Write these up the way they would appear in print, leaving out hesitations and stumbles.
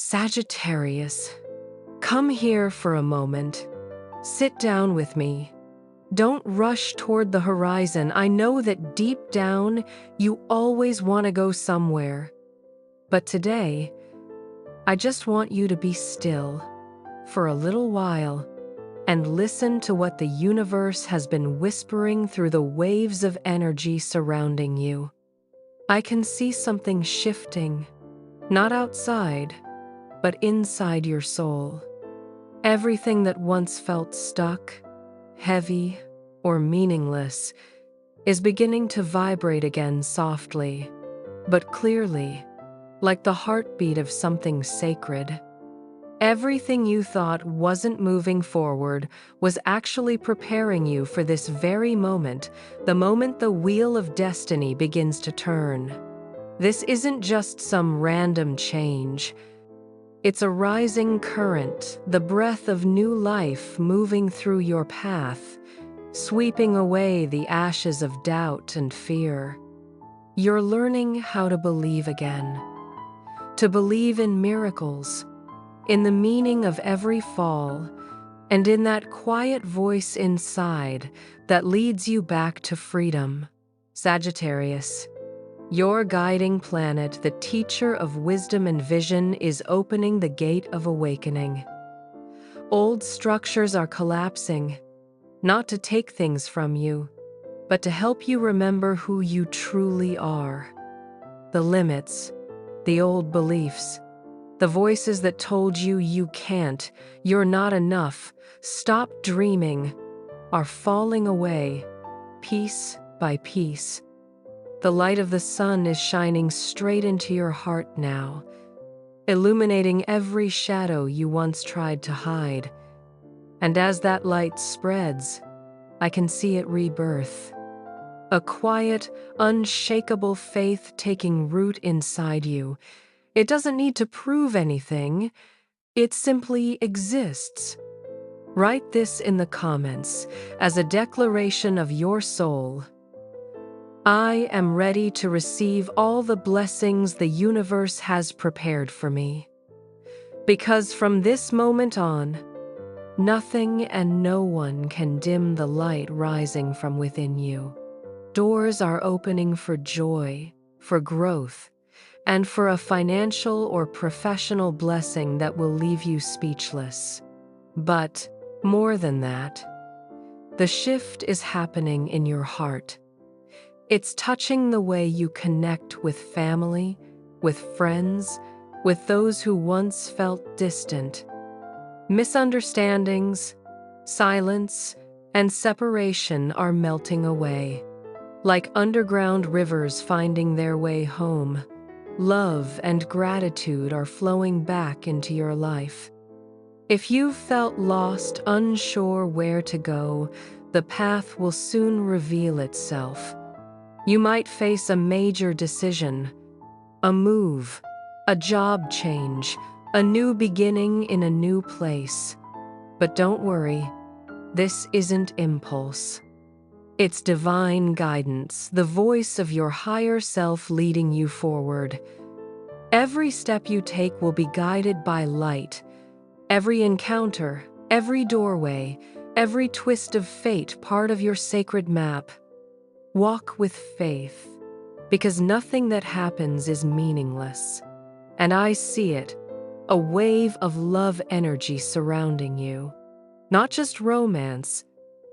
Sagittarius, come here for a moment. Sit down with me. Don't rush toward the horizon. I know that deep down, you always want to go somewhere. But today, I just want you to be still for a little while and listen to what the universe has been whispering through the waves of energy surrounding you. I can see something shifting, not outside, but inside your soul. Everything that once felt stuck, heavy, or meaningless is beginning to vibrate again softly, but clearly, like the heartbeat of something sacred. Everything you thought wasn't moving forward was actually preparing you for this very moment, the moment the wheel of destiny begins to turn. This isn't just some random change. It's a rising current, the breath of new life moving through your path, sweeping away the ashes of doubt and fear. You're learning how to believe again, to believe in miracles, in the meaning of every fall, and in that quiet voice inside that leads you back to freedom. Sagittarius, your guiding planet, the teacher of wisdom and vision, is opening the gate of awakening. Old structures are collapsing, not to take things from you, but to help you remember who you truly are. The limits, the old beliefs, the voices that told you you can't, you're not enough, stop dreaming, are falling away, piece by piece. The light of the sun is shining straight into your heart now, illuminating every shadow you once tried to hide. And as that light spreads, I can see it rebirth. A quiet, unshakable faith taking root inside you. It doesn't need to prove anything. It simply exists. Write this in the comments as a declaration of your soul. I am ready to receive all the blessings the universe has prepared for me. Because from this moment on, nothing and no one can dim the light rising from within you. Doors are opening for joy, for growth, and for a financial or professional blessing that will leave you speechless. But more than that, the shift is happening in your heart. It's touching the way you connect with family, with friends, with those who once felt distant. Misunderstandings, silence, and separation are melting away. Like underground rivers finding their way home, love and gratitude are flowing back into your life. If you've felt lost, unsure where to go, the path will soon reveal itself. You might face a major decision, a move, a job change, a new beginning in a new place. But don't worry, this isn't impulse. It's divine guidance, the voice of your higher self leading you forward. Every step you take will be guided by light. Every encounter, every doorway, every twist of fate part of your sacred map. Walk with faith, because nothing that happens is meaningless. And I see it, a wave of love energy surrounding you. Not just romance,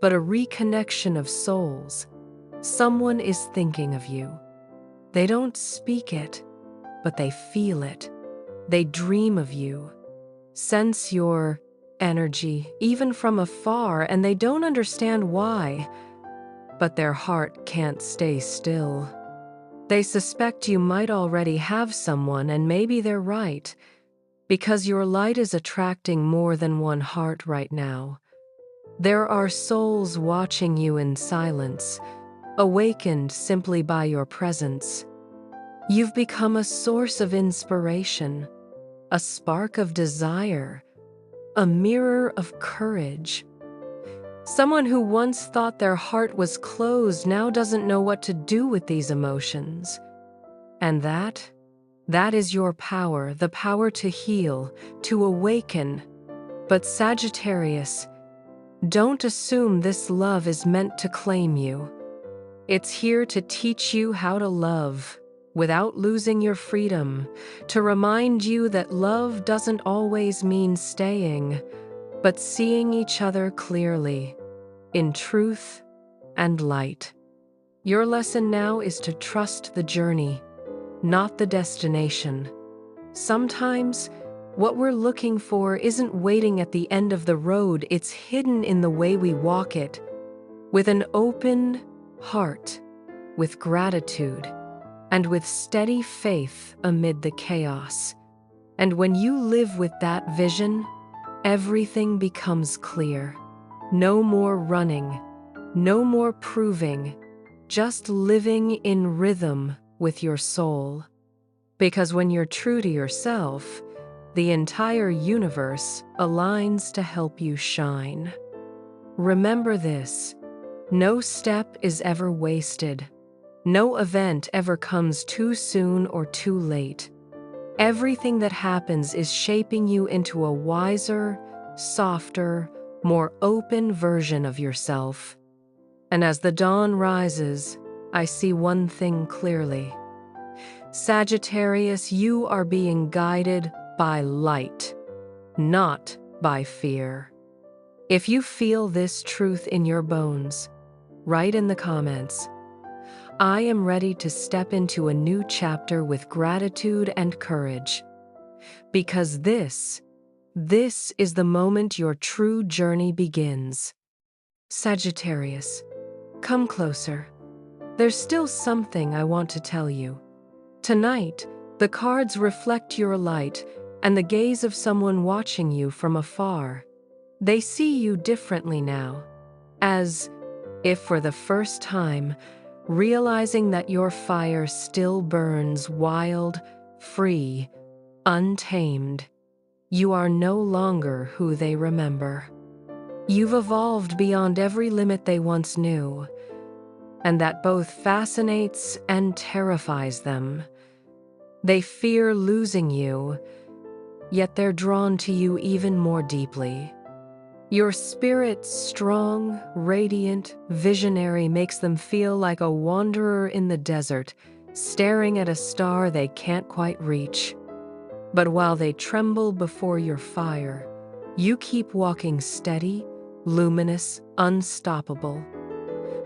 but a reconnection of souls. Someone is thinking of you. They don't speak it, but they feel it. They dream of you, sense your energy, even from afar, and they don't understand why. But their heart can't stay still. They suspect you might already have someone, and maybe they're right, because your light is attracting more than one heart right now. There are souls watching you in silence, awakened simply by your presence. You've become a source of inspiration, a spark of desire, a mirror of courage. Someone who once thought their heart was closed now doesn't know what to do with these emotions. And that That is your power, the power to heal, to awaken. But Sagittarius, don't assume this love is meant to claim you. It's here to teach you how to love without losing your freedom, to remind you that love doesn't always mean staying, but seeing each other clearly, in truth and light. Your lesson now is to trust the journey, not the destination. Sometimes, what we're looking for isn't waiting at the end of the road, it's hidden in the way we walk it, with an open heart, with gratitude, and with steady faith amid the chaos. And when you live with that vision, everything becomes clear. No more running, no more proving, just living in rhythm with your soul. Because when you're true to yourself, the entire universe aligns to help you shine. Remember this: no step is ever wasted. No event ever comes too soon or too late. Everything that happens is shaping you into a wiser, softer, more open version of yourself. And as the dawn rises, I see one thing clearly. Sagittarius, you are being guided by light, not by fear. If you feel this truth in your bones, write in the comments, "I am ready to step into a new chapter with gratitude and courage." Because this is the moment your true journey begins. Sagittarius, come closer. There's still something I want to tell you. Tonight, the cards reflect your light and the gaze of someone watching you from afar. They see you differently now, as if for the first time, realizing that your fire still burns wild, free, untamed. You are no longer who they remember. You've evolved beyond every limit they once knew, and that both fascinates and terrifies them. They fear losing you, yet they're drawn to you even more deeply. Your spirit, strong, radiant, visionary, makes them feel like a wanderer in the desert, staring at a star they can't quite reach. But while they tremble before your fire, you keep walking steady, luminous, unstoppable.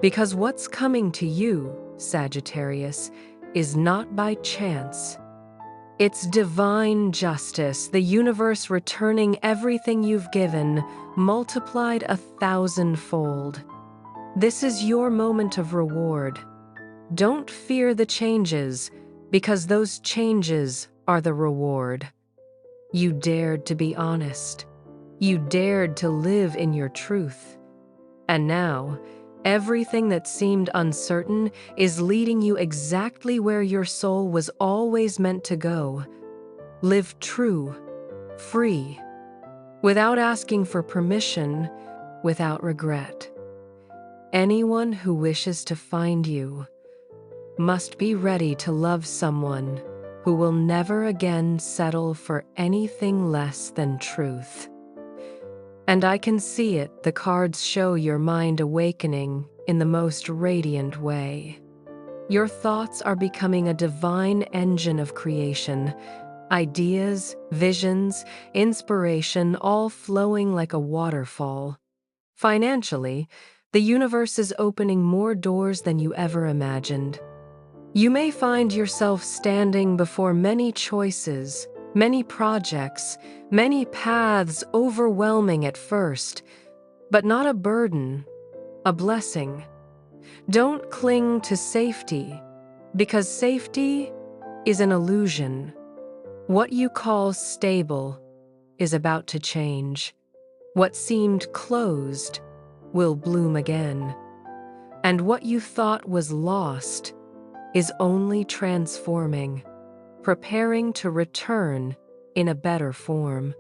Because what's coming to you, Sagittarius, is not by chance. It's divine justice, the universe returning everything you've given, multiplied 1,000-fold. This is your moment of reward. Don't fear the changes, because those changes are the reward. You dared to be honest. You dared to live in your truth. And now, everything that seemed uncertain is leading you exactly where your soul was always meant to go. Live true, free, without asking for permission, without regret. Anyone who wishes to find you must be ready to love someone who will never again settle for anything less than truth. And I can see it, the cards show your mind awakening in the most radiant way. Your thoughts are becoming a divine engine of creation. Ideas, visions, inspiration, all flowing like a waterfall. Financially, the universe is opening more doors than you ever imagined. You may find yourself standing before many choices, many projects, many paths, overwhelming at first, but not a burden, a blessing. Don't cling to safety, because safety is an illusion. What you call stable is about to change. What seemed closed will bloom again. And what you thought was lost is only transforming, preparing to return in a better form.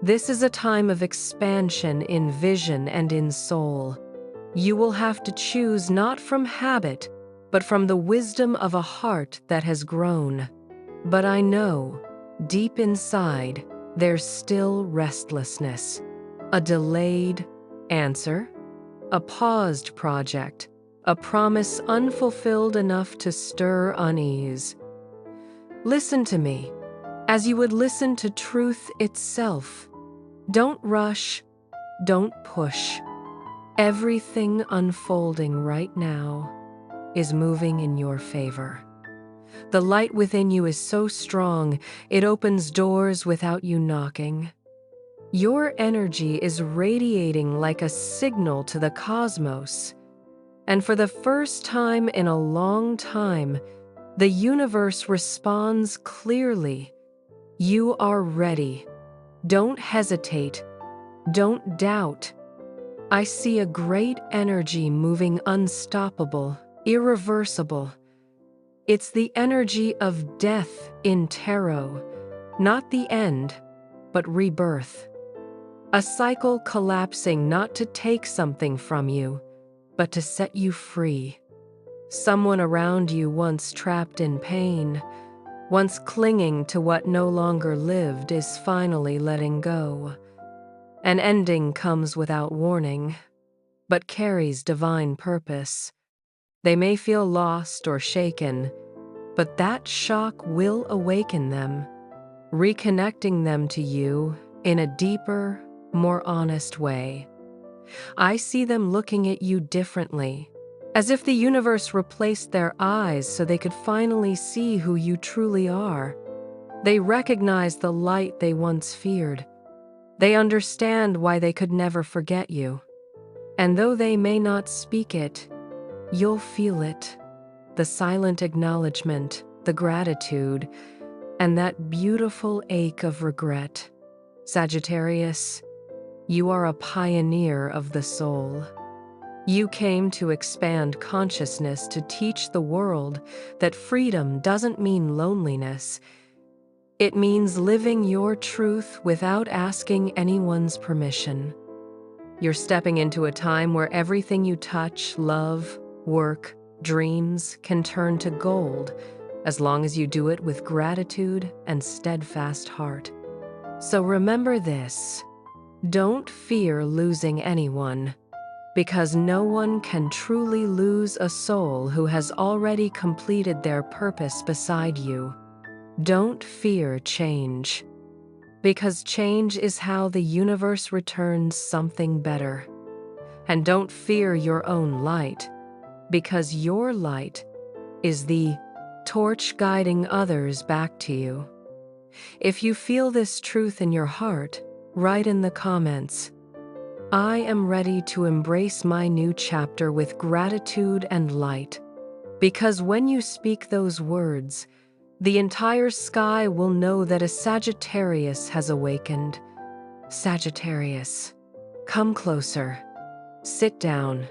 This is a time of expansion in vision and in soul. You will have to choose not from habit, but from the wisdom of a heart that has grown. But I know, deep inside, there's still restlessness, a delayed answer, a paused project, a promise unfulfilled enough to stir unease. Listen to me, as you would listen to truth itself. Don't rush, don't push. Everything unfolding right now is moving in your favor. The light within you is so strong, it opens doors without you knocking. Your energy is radiating like a signal to the cosmos. And for the first time in a long time, the universe responds clearly. You are ready. Don't hesitate. Don't doubt. I see a great energy moving, unstoppable, irreversible. It's the energy of death in tarot, not the end, but rebirth. A cycle collapsing not to take something from you, but to set you free. Someone around you once trapped in pain, once clinging to what no longer lived, is finally letting go. An ending comes without warning, but carries divine purpose. They may feel lost or shaken, but that shock will awaken them, reconnecting them to you in a deeper, more honest way. I see them looking at you differently, as if the universe replaced their eyes so they could finally see who you truly are. They recognize the light they once feared. They understand why they could never forget you. And though they may not speak it, you'll feel it. The silent acknowledgement, the gratitude, and that beautiful ache of regret. Sagittarius, you are a pioneer of the soul. You came to expand consciousness, to teach the world that freedom doesn't mean loneliness. It means living your truth without asking anyone's permission. You're stepping into a time where everything you touch, love, work, dreams can turn to gold, as long as you do it with gratitude and steadfast heart. So remember this: don't fear losing anyone, because no one can truly lose a soul who has already completed their purpose beside you. Don't fear change, because change is how the universe returns something better. And don't fear your own light, because your light is the torch guiding others back to you. If you feel this truth in your heart, write in the comments, "I am ready to embrace my new chapter with gratitude and light." Because when you speak those words, the entire sky will know that a Sagittarius has awakened. Sagittarius, come closer. Sit down.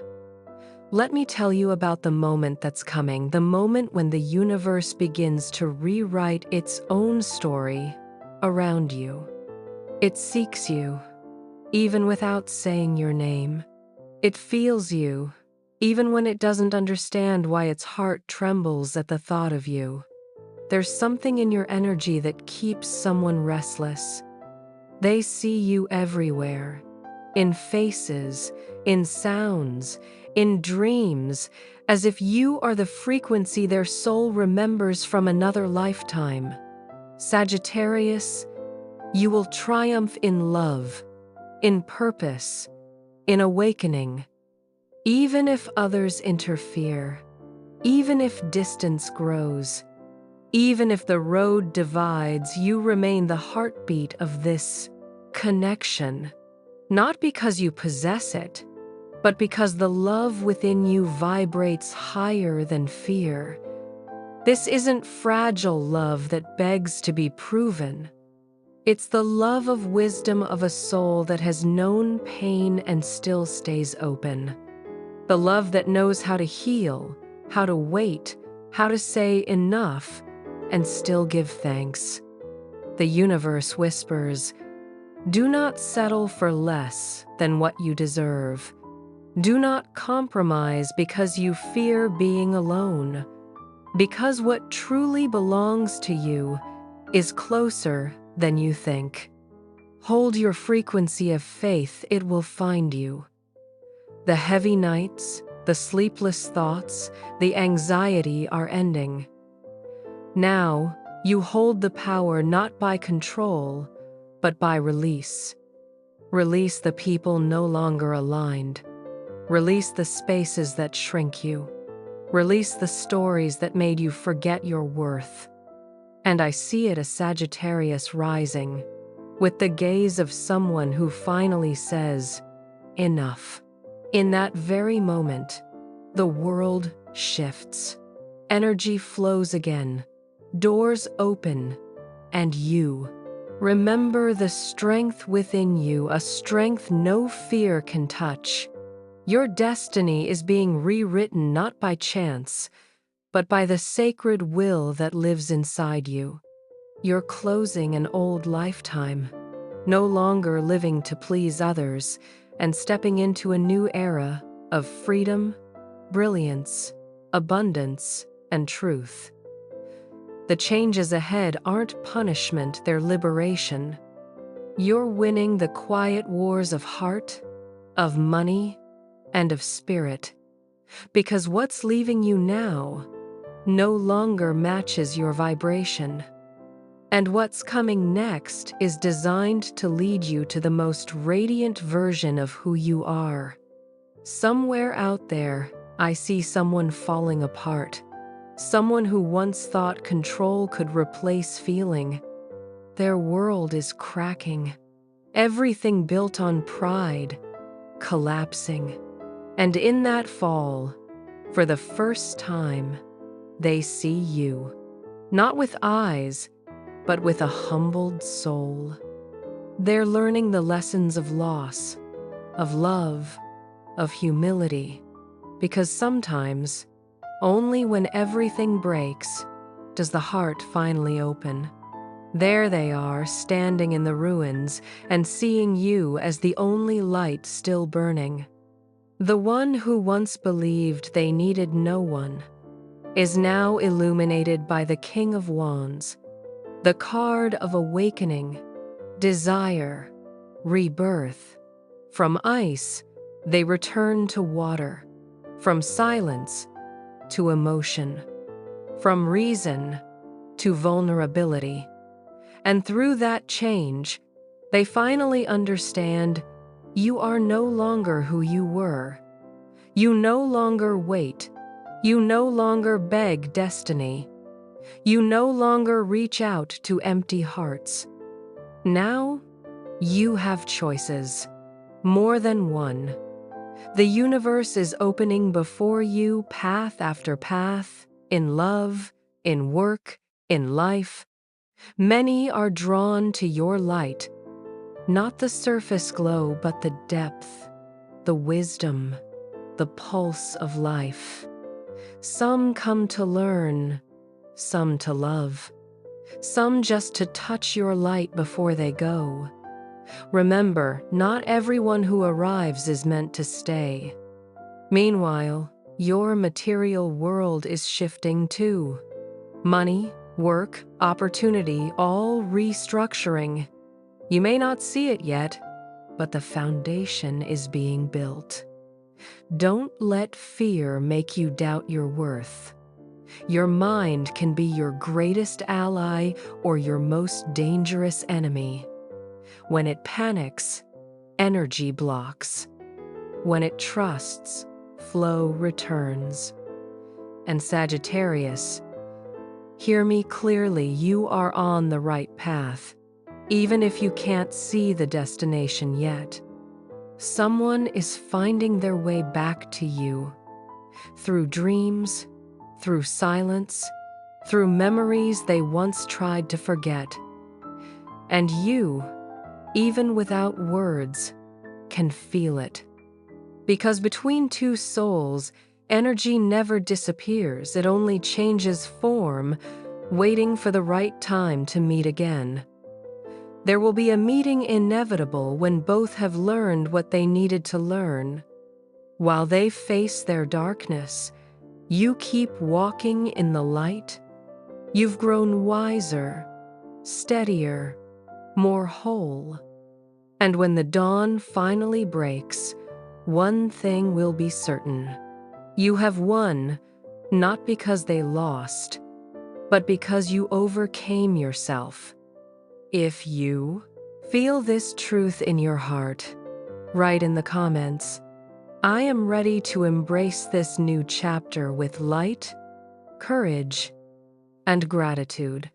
Let me tell you about the moment that's coming, the moment when the universe begins to rewrite its own story around you. It seeks you, even without saying your name. It feels you, even when it doesn't understand why its heart trembles at the thought of you. There's something in your energy that keeps someone restless. They see you everywhere, in faces, in sounds, in dreams, as if you are the frequency their soul remembers from another lifetime. Sagittarius, you will triumph in love, in purpose, in awakening. Even if others interfere, even if distance grows, even if the road divides, you remain the heartbeat of this connection. Not because you possess it, but because the love within you vibrates higher than fear. This isn't fragile love that begs to be proven. It's the love of wisdom of a soul that has known pain and still stays open. The love that knows how to heal, how to wait, how to say enough, and still give thanks. The universe whispers, do not settle for less than what you deserve. Do not compromise because you fear being alone. Because what truly belongs to you is closer than you think. Hold your frequency of faith, it will find you. The heavy nights, the sleepless thoughts, the anxiety are ending. Now, you hold the power not by control, but by release. Release the people no longer aligned. Release the spaces that shrink you. Release the stories that made you forget your worth. And I see it as Sagittarius rising, with the gaze of someone who finally says, enough. In that very moment, the world shifts. Energy flows again. Doors open. And you remember the strength within you, a strength no fear can touch. Your destiny is being rewritten not by chance, but by the sacred will that lives inside you. You're closing an old lifetime, no longer living to please others, and stepping into a new era of freedom, brilliance, abundance, and truth. The changes ahead aren't punishment, they're liberation. You're winning the quiet wars of heart, of money, and of spirit. Because what's leaving you now no longer matches your vibration. And what's coming next is designed to lead you to the most radiant version of who you are. Somewhere out there, I see someone falling apart. Someone who once thought control could replace feeling. Their world is cracking. Everything built on pride, collapsing. And in that fall, for the first time, they see you. Not with eyes, but with a humbled soul. They're learning the lessons of loss, of love, of humility, because sometimes, only when everything breaks does the heart finally open. There they are, standing in the ruins and seeing you as the only light still burning. The one who once believed they needed no one is now illuminated by the King of Wands, the card of awakening, desire, rebirth. From ice, they return to water. From silence to emotion. From reason to vulnerability. And through that change, they finally understand you are no longer who you were. You no longer wait. You no longer beg destiny. You no longer reach out to empty hearts. Now, you have choices, more than one. The universe is opening before you path after path, in love, in work, in life. Many are drawn to your light, not the surface glow, but the depth, the wisdom, the pulse of life. Some come to learn, some to love, some just to touch your light before they go. Remember, not everyone who arrives is meant to stay. Meanwhile, your material world is shifting too. Money, work, opportunity, all restructuring. You may not see it yet, but the foundation is being built. Don't let fear make you doubt your worth. Your mind can be your greatest ally or your most dangerous enemy. When it panics, energy blocks. When it trusts, flow returns. And Sagittarius, hear me clearly, you are on the right path, even if you can't see the destination yet. Someone is finding their way back to you, through dreams, through silence, through memories they once tried to forget. And you, even without words, can feel it. Because between two souls, energy never disappears, it only changes form, waiting for the right time to meet again. There will be a meeting inevitable when both have learned what they needed to learn. While they face their darkness, you keep walking in the light. You've grown wiser, steadier, more whole. And when the dawn finally breaks, one thing will be certain. You have won, not because they lost, but because you overcame yourself. If you feel this truth in your heart, write in the comments, "I am ready to embrace this new chapter with light, courage, and gratitude."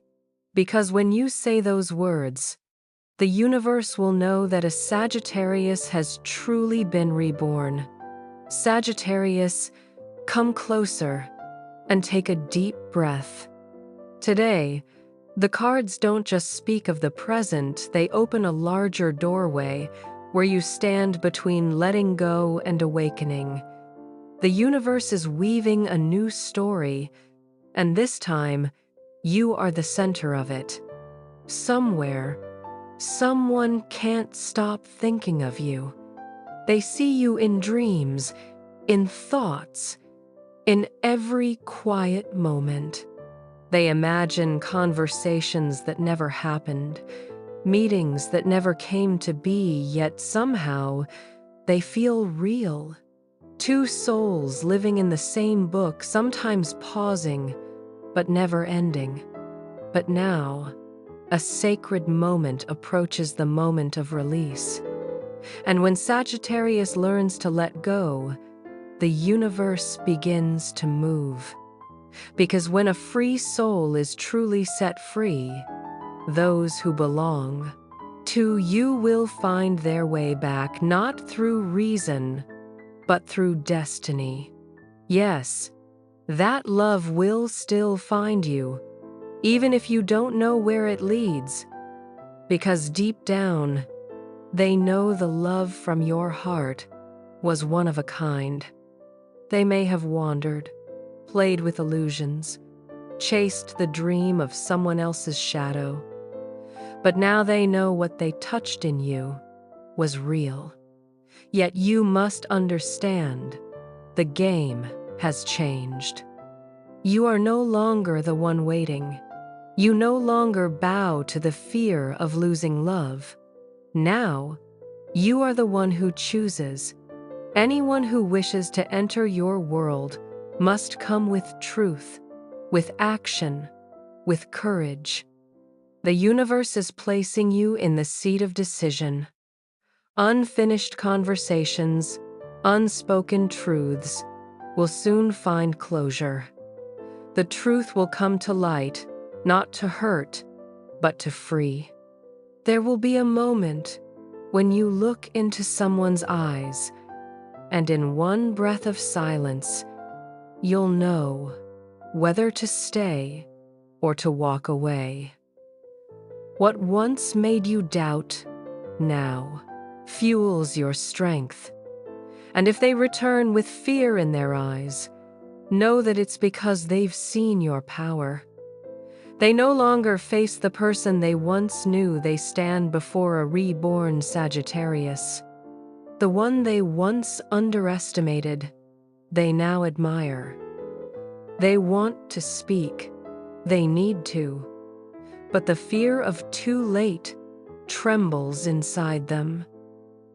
Because when you say those words, the universe will know that a Sagittarius has truly been reborn. Sagittarius, come closer and take a deep breath. Today, the cards don't just speak of the present, they open a larger doorway where you stand between letting go and awakening. The universe is weaving a new story, and this time, you are the center of it. Somewhere, someone can't stop thinking of you. They see you in dreams, in thoughts, in every quiet moment. They imagine conversations that never happened, meetings that never came to be, yet somehow they feel real. Two souls living in the same book, sometimes pausing, but never ending. But now, a sacred moment approaches the moment of release. And when Sagittarius learns to let go, the universe begins to move. Because when a free soul is truly set free, those who belong to you will find their way back, not through reason, but through destiny. Yes, that love will still find you, even if you don't know where it leads, because deep down, they know the love from your heart was one of a kind. They may have wandered, played with illusions, chased the dream of someone else's shadow, but now they know what they touched in you was real. Yet you must understand, the game has changed. You are no longer the one waiting. You no longer bow to the fear of losing love. Now, you are the one who chooses. Anyone who wishes to enter your world must come with truth, with action, with courage. The universe is placing you in the seat of decision. Unfinished conversations, unspoken truths will soon find closure. The truth will come to light, not to hurt, but to free. There will be a moment when you look into someone's eyes, and in one breath of silence, you'll know whether to stay or to walk away. What once made you doubt, now fuels your strength. And if they return with fear in their eyes, know that it's because they've seen your power. They no longer face the person they once knew. They stand before a reborn Sagittarius. The one they once underestimated, they now admire. They want to speak. They need to. But the fear of too late trembles inside them.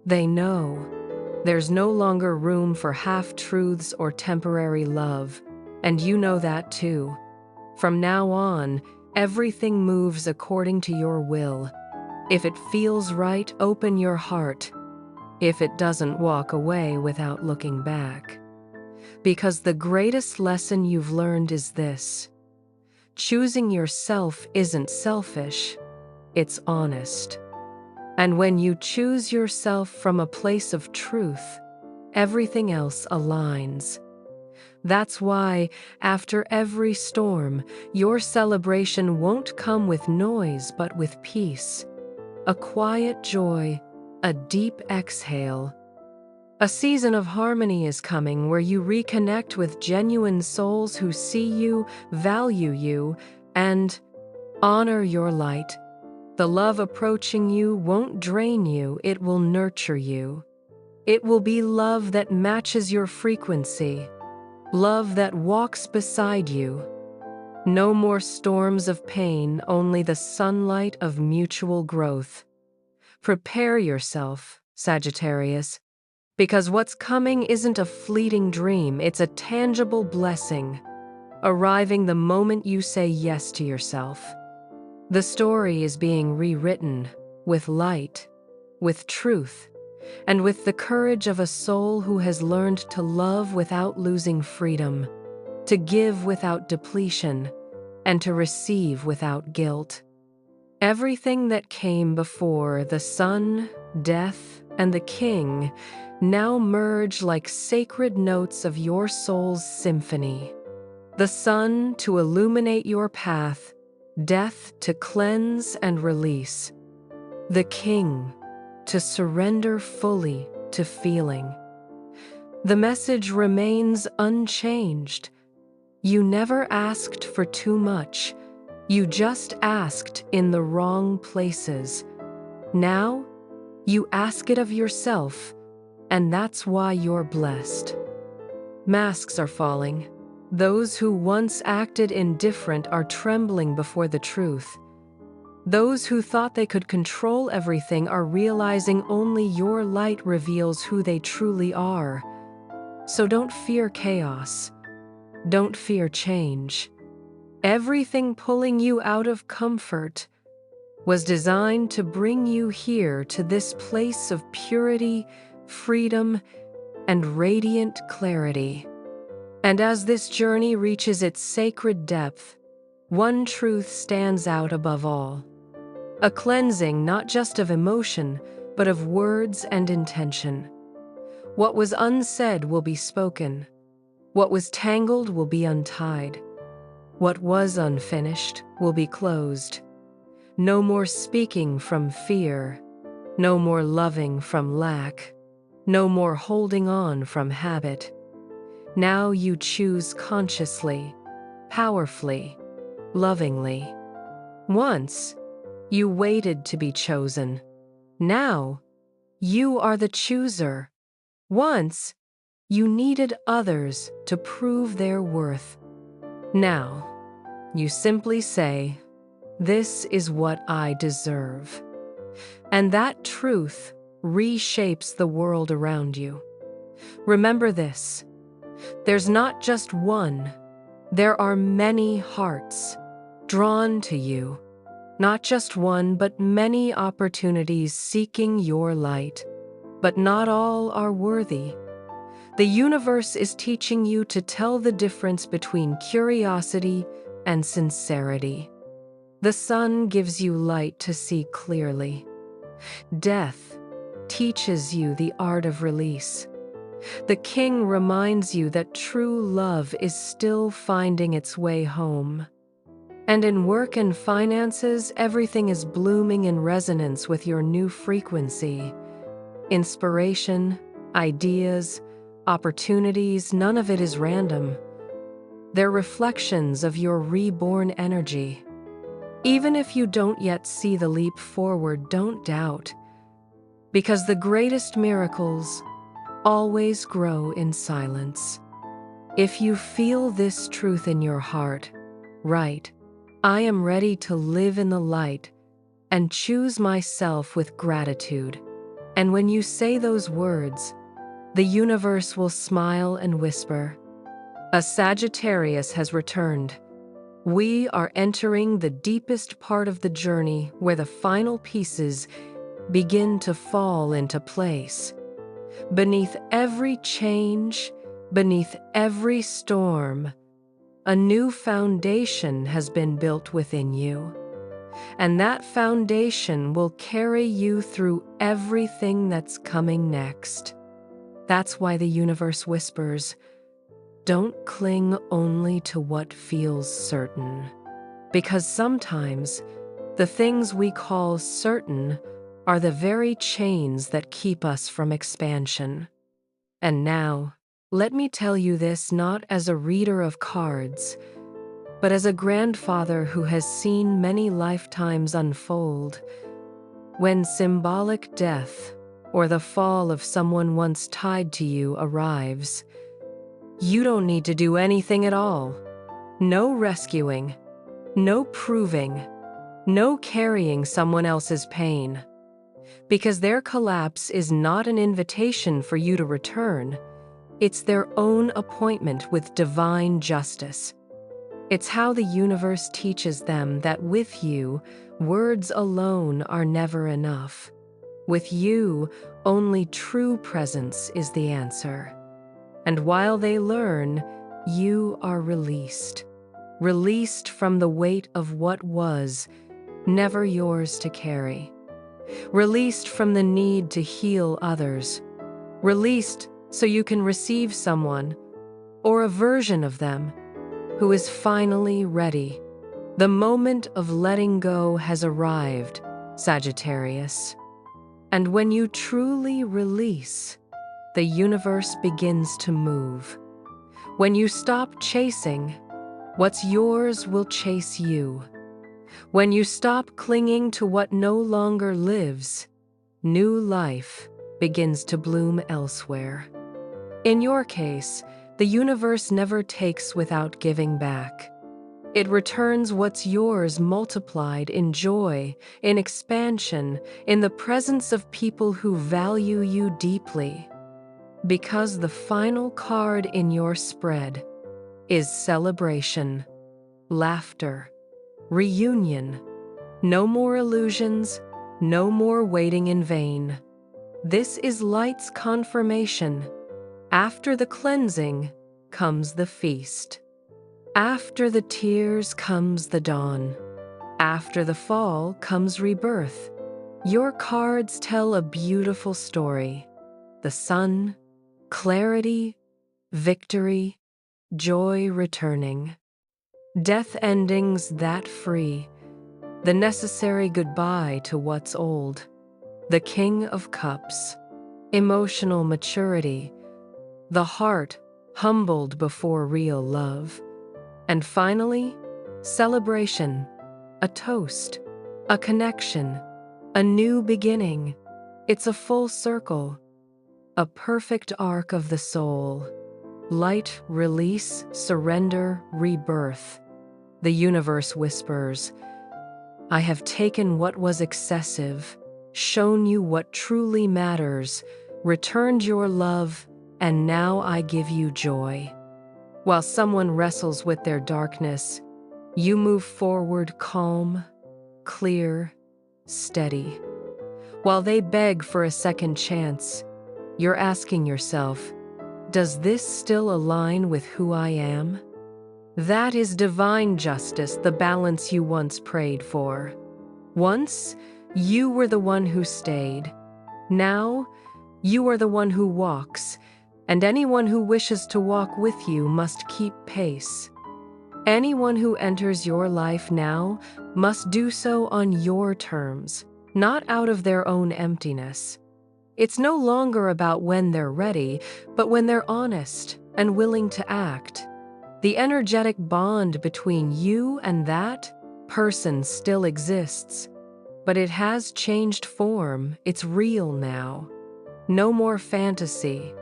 They know there's no longer room for half-truths or temporary love, and you know that too. From now on, everything moves according to your will. If it feels right, open your heart. If it doesn't, walk away without looking back. Because the greatest lesson you've learned is this: choosing yourself isn't selfish, it's honest. And when you choose yourself from a place of truth, everything else aligns. That's why, after every storm, your celebration won't come with noise but with peace. A quiet joy, a deep exhale. A season of harmony is coming where you reconnect with genuine souls who see you, value you, and honor your light. The love approaching you won't drain you, it will nurture you. It will be love that matches your frequency, love that walks beside you, No more storms of pain, only the sunlight of mutual growth. Prepare yourself, Sagittarius, because what's coming isn't a fleeting dream, it's a tangible blessing, arriving the moment you say yes to yourself. The story is being rewritten with light, with truth, and with the courage of a soul who has learned to love without losing freedom, to give without depletion, and to receive without guilt. Everything that came before the sun, death, and the king now merge like sacred notes of your soul's symphony. The sun to illuminate your path, death to cleanse and release. The king to surrender fully to feeling. The message remains unchanged. You never asked for too much. You just asked in the wrong places. Now, you ask it of yourself, and that's why you're blessed. Masks are falling. Those who once acted indifferent are trembling before the truth. Those who thought they could control everything are realizing only your light reveals who they truly are. So don't fear chaos. Don't fear change. Everything pulling you out of comfort was designed to bring you here to this place of purity, freedom, and radiant clarity. And as this journey reaches its sacred depth, one truth stands out above all. A cleansing not just of emotion, but of words and intention. What was unsaid will be spoken. What was tangled will be untied. What was unfinished will be closed. No more speaking from fear. No more loving from lack. No more holding on from habit. Now you choose consciously, powerfully, lovingly. Once, you waited to be chosen. Now, you are the chooser. Once, you needed others to prove their worth. Now, you simply say, "This is what I deserve." And that truth reshapes the world around you. Remember this. There's not just one, there are many hearts drawn to you. Not just one, but many opportunities seeking your light. But not all are worthy. The universe is teaching you to tell the difference between curiosity and sincerity. The sun gives you light to see clearly. Death teaches you the art of release. The king reminds you that true love is still finding its way home. And in work and finances, everything is blooming in resonance with your new frequency. Inspiration, ideas, opportunities, none of it is random. They're reflections of your reborn energy. Even if you don't yet see the leap forward, don't doubt. Because the greatest miracles always grow in silence. If you feel this truth in your heart, write, "I am ready to live in the light and choose myself with gratitude." And when you say those words, the universe will smile and whisper, "A Sagittarius has returned." We are entering the deepest part of the journey where the final pieces begin to fall into place. Beneath every change, beneath every storm, a new foundation has been built within you. And that foundation will carry you through everything that's coming next. That's why the universe whispers, don't cling only to what feels certain. Because sometimes the things we call certain are the very chains that keep us from expansion. And now, let me tell you this not as a reader of cards, but as a grandfather who has seen many lifetimes unfold. When symbolic death or the fall of someone once tied to you arrives, you don't need to do anything at all. No rescuing, no proving, no carrying someone else's pain. Because their collapse is not an invitation for you to return, it's their own appointment with divine justice. It's how the universe teaches them that with you, words alone are never enough. With you, only true presence is the answer. And while they learn, you are released. Released from the weight of what was, never yours to carry. Released from the need to heal others. Released so you can receive someone, or a version of them, who is finally ready. The moment of letting go has arrived, Sagittarius. And when you truly release, the universe begins to move. When you stop chasing, what's yours will chase you. When you stop clinging to what no longer lives, new life begins to bloom elsewhere. In your case, the universe never takes without giving back. It returns what's yours multiplied in joy, in expansion, in the presence of people who value you deeply. Because the final card in your spread is celebration, laughter, reunion. No more illusions, no more waiting in vain. This is light's confirmation. After the cleansing comes the feast. After the tears comes the dawn. After the fall comes rebirth. Your cards tell a beautiful story. The sun, clarity, victory, joy returning. Death endings that free. The necessary goodbye to what's old. The King of Cups. Emotional maturity. The heart humbled before real love. And finally, celebration, a toast, a connection, a new beginning. It's a full circle, a perfect arc of the soul. Light, release, surrender, rebirth. The universe whispers, I have taken what was excessive, shown you what truly matters, returned your love, and now I give you joy. While someone wrestles with their darkness, you move forward calm, clear, steady. While they beg for a second chance, you're asking yourself, does this still align with who I am? That is divine justice, the balance you once prayed for. Once, you were the one who stayed. Now, you are the one who walks, and anyone who wishes to walk with you must keep pace. Anyone who enters your life now must do so on your terms, not out of their own emptiness. It's no longer about when they're ready, but when they're honest and willing to act. The energetic bond between you and that person still exists, but it has changed form. It's real now. No more fantasy.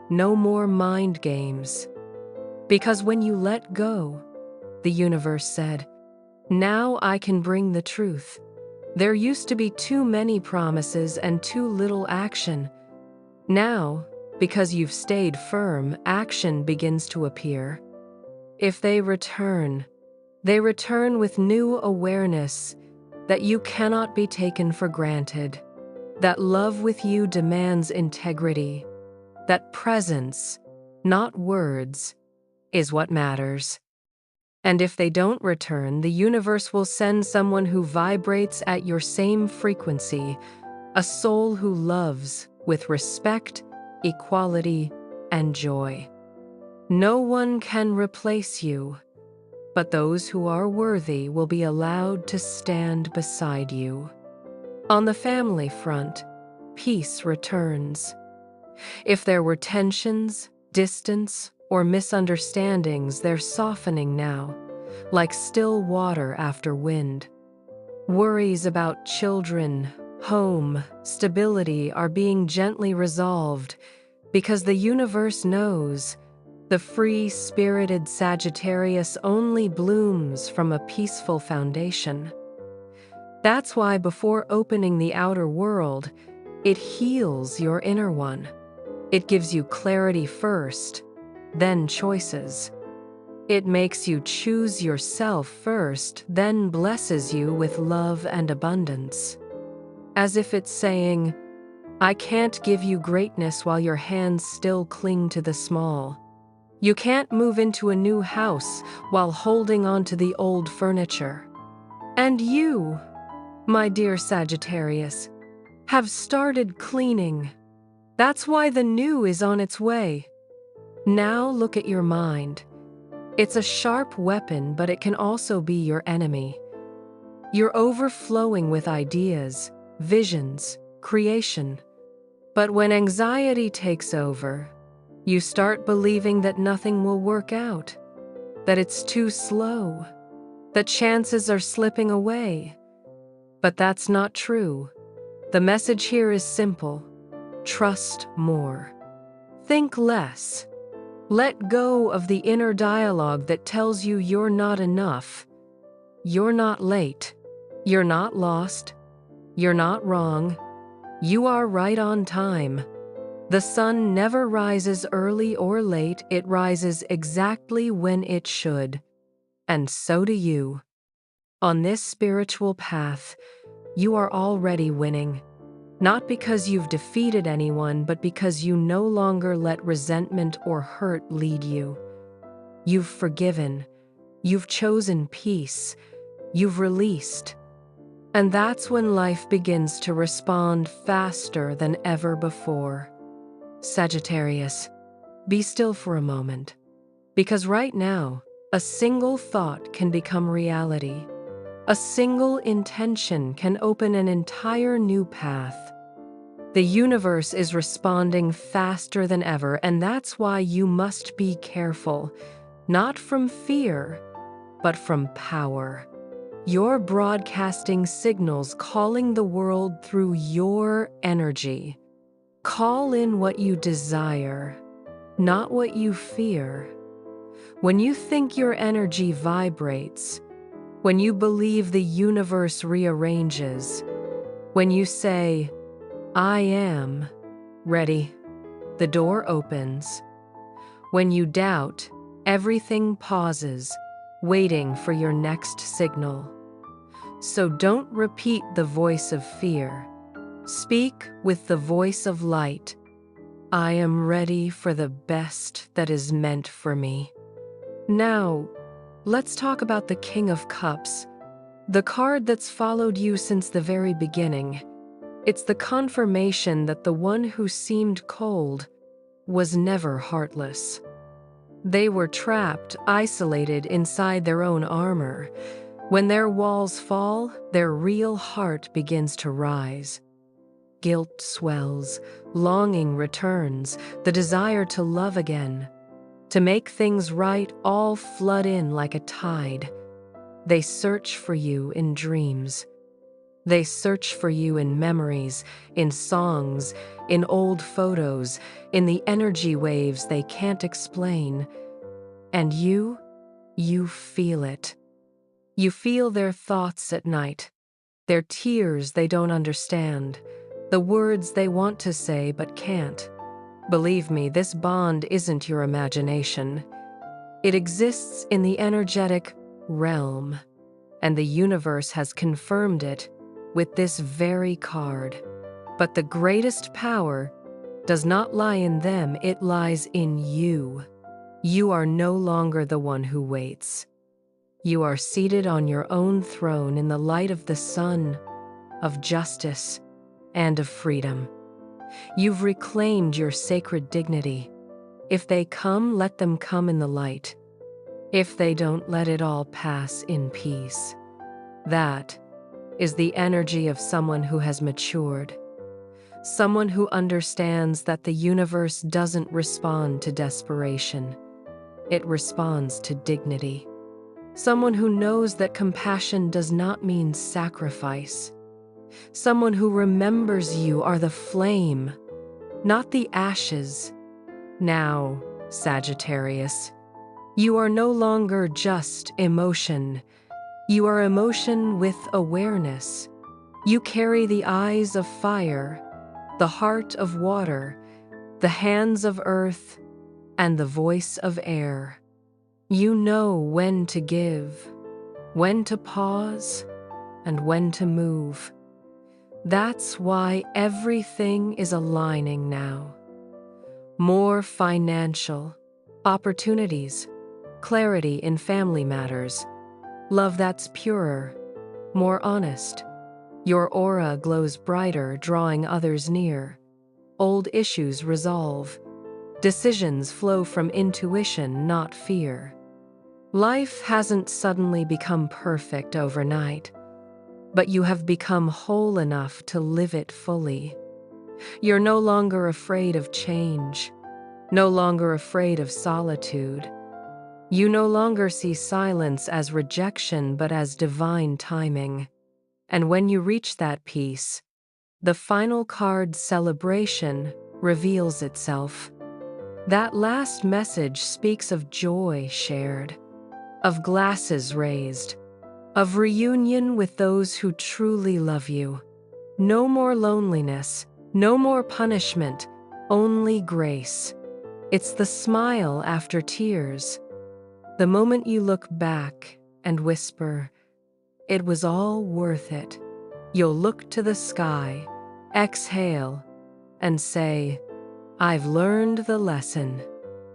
No more mind games. Because when you let go, the universe said, now I can bring the truth. There used to be too many promises and too little action. Now, because you've stayed firm, action begins to appear. If they return with new awareness that you cannot be taken for granted, that love with you demands integrity, that presence, not words, is what matters. And if they don't return, the universe will send someone who vibrates at your same frequency, a soul who loves with respect, equality, and joy. No one can replace you, but those who are worthy will be allowed to stand beside you. On the family front, peace returns. If there were tensions, distance, or misunderstandings, they're softening now, like still water after wind. Worries about children, home, stability are being gently resolved because the universe knows The free-spirited Sagittarius only blooms from a peaceful foundation. That's why before opening the outer world, it heals your inner one. It gives you clarity first, then choices. It makes you choose yourself first, then blesses you with love and abundance. As if it's saying, I can't give you greatness while your hands still cling to the small. You can't move into a new house while holding on to the old furniture. And you, my dear Sagittarius, have started cleaning. That's why the new is on its way. Now look at your mind. It's a sharp weapon, but it can also be your enemy. You're overflowing with ideas, visions, creation. But when anxiety takes over, you start believing that nothing will work out, that it's too slow, that chances are slipping away. But that's not true. The message here is simple. Trust more. Think less. Let go of the inner dialogue that tells you you're not enough. You're not late. You're not lost. You're not wrong. You are right on time. The sun never rises early or late. It rises exactly when it should. And so do you. On this spiritual path, you are already winning. Not because you've defeated anyone, but because you no longer let resentment or hurt lead you. You've forgiven. You've chosen peace. You've released. And that's when life begins to respond faster than ever before. Sagittarius, be still for a moment. Because right now, a single thought can become reality. A single intention can open an entire new path. The universe is responding faster than ever, and that's why you must be careful, not from fear, but from power. You're broadcasting signals calling the world through your energy. Call in what you desire, not what you fear. When you think your energy vibrates, when you believe the universe rearranges, when you say, I am ready, the door opens. When you doubt, everything pauses, waiting for your next signal. So don't repeat the voice of fear. Speak with the voice of light. I am ready for the best that is meant for me. Now, let's talk about the King of Cups, the card that's followed you since the very beginning. It's the confirmation that the one who seemed cold was never heartless. They were trapped, isolated inside their own armor. When their walls fall, their real heart begins to rise. Guilt swells, longing returns, the desire to love again. To make things right, all flood in like a tide. They search for you in dreams. They search for you in memories, in songs, in old photos, in the energy waves they can't explain. And you feel it. You feel their thoughts at night, their tears they don't understand, the words they want to say but can't. Believe me, this bond isn't your imagination. It exists in the energetic realm, and the universe has confirmed it with this very card. But the greatest power does not lie in them, it lies in you. You are no longer the one who waits. You are seated on your own throne in the light of the sun, of justice, and of freedom. You've reclaimed your sacred dignity. If they come, let them come in the light. If they don't, let it all pass in peace. That is the energy of someone who has matured. Someone who understands that the universe doesn't respond to desperation. It responds to dignity. Someone who knows that compassion does not mean sacrifice. Someone who remembers you are the flame, not the ashes. Now, Sagittarius. You are no longer just emotion. You are emotion with awareness. You carry the eyes of fire, the heart of water, the hands of earth, and the voice of air. You know when to give, when to pause, and when to move. That's why everything is aligning now. More financial opportunities, clarity in family matters, love that's purer, more honest. Your aura glows brighter, drawing others near. Old issues resolve. Decisions flow from intuition, not fear. Life hasn't suddenly become perfect overnight, but you have become whole enough to live it fully. You're no longer afraid of change, no longer afraid of solitude. You no longer see silence as rejection, but as divine timing. And when you reach that peace, the final card, celebration, reveals itself. That last message speaks of joy shared, of glasses raised, of reunion with those who truly love you. No more loneliness, no more punishment, only grace. It's the smile after tears, the moment you look back and whisper, "It was all worth it." You'll look to the sky, exhale, and say, "I've learned the lesson."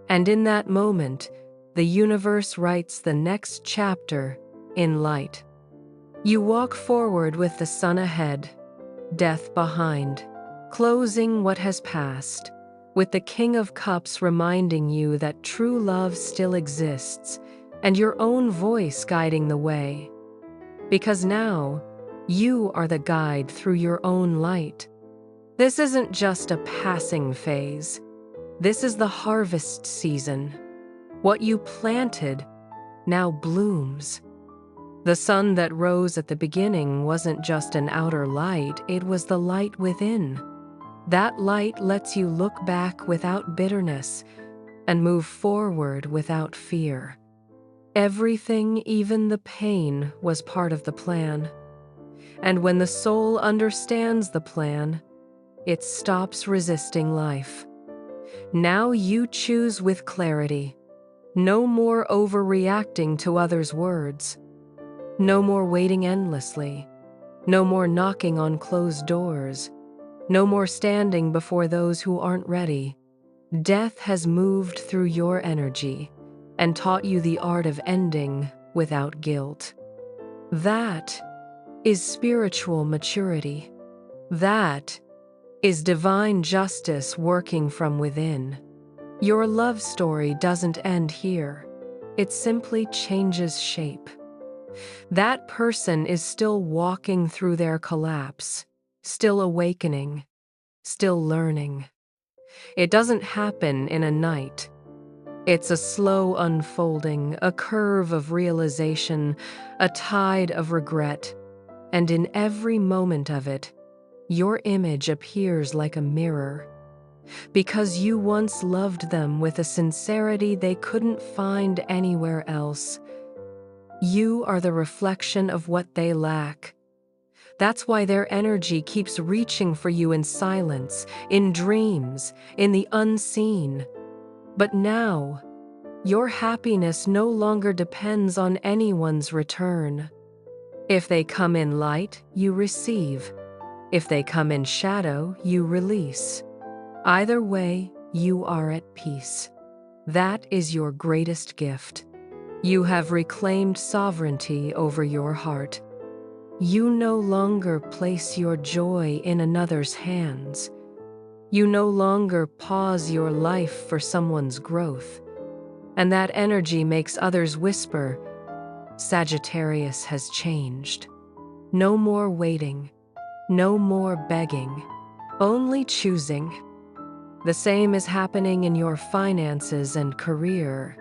And in that moment, the universe writes the next chapter in light. You walk forward with the sun ahead, death behind, closing what has passed, with the King of Cups reminding you that true love still exists, and your own voice guiding the way. Because now, you are the guide through your own light. This isn't just a passing phase. This is the harvest season. What you planted now blooms. The sun that rose at the beginning wasn't just an outer light, it was the light within. That light lets you look back without bitterness and move forward without fear. Everything, even the pain, was part of the plan. And when the soul understands the plan, it stops resisting life. Now you choose with clarity. No more overreacting to others' words. No more waiting endlessly. No more knocking on closed doors. No more standing before those who aren't ready. Death has moved through your energy and taught you the art of ending without guilt. That is spiritual maturity. That is divine justice working from within. Your love story doesn't end here. It simply changes shape. That person is still walking through their collapse, still awakening, still learning. It doesn't happen in a night. It's a slow unfolding, a curve of realization, a tide of regret. And in every moment of it, your image appears like a mirror. Because you once loved them with a sincerity they couldn't find anywhere else. You are the reflection of what they lack. That's why their energy keeps reaching for you in silence, in dreams, in the unseen. But now, your happiness no longer depends on anyone's return. If they come in light, you receive. If they come in shadow, you release. Either way, you are at peace. That is your greatest gift. You have reclaimed sovereignty over your heart. You no longer place your joy in another's hands. You no longer pause your life for someone's growth. And that energy makes others whisper, Sagittarius has changed. No more waiting. No more begging. Only choosing. The same is happening in your finances and career.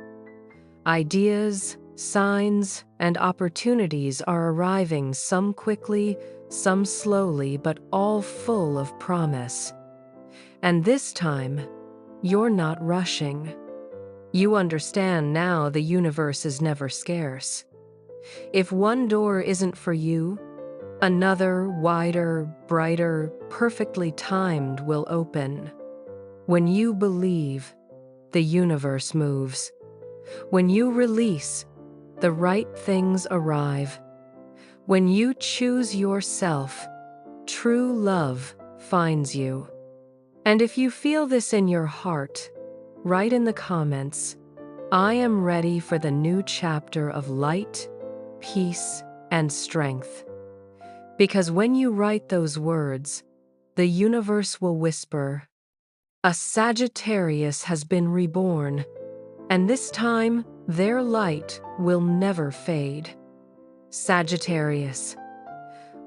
Ideas, signs, and opportunities are arriving, some quickly, some slowly, but all full of promise. And this time, you're not rushing. You understand now the universe is never scarce. If one door isn't for you, another, wider, brighter, perfectly timed will open. When you believe, the universe moves. When you release, the right things arrive. When you choose yourself, true love finds you. And if you feel this in your heart, write in the comments, "I am ready for the new chapter of light, peace, and strength." Because when you write those words, the universe will whisper, "A Sagittarius has been reborn, and this time their light will never fade." Sagittarius,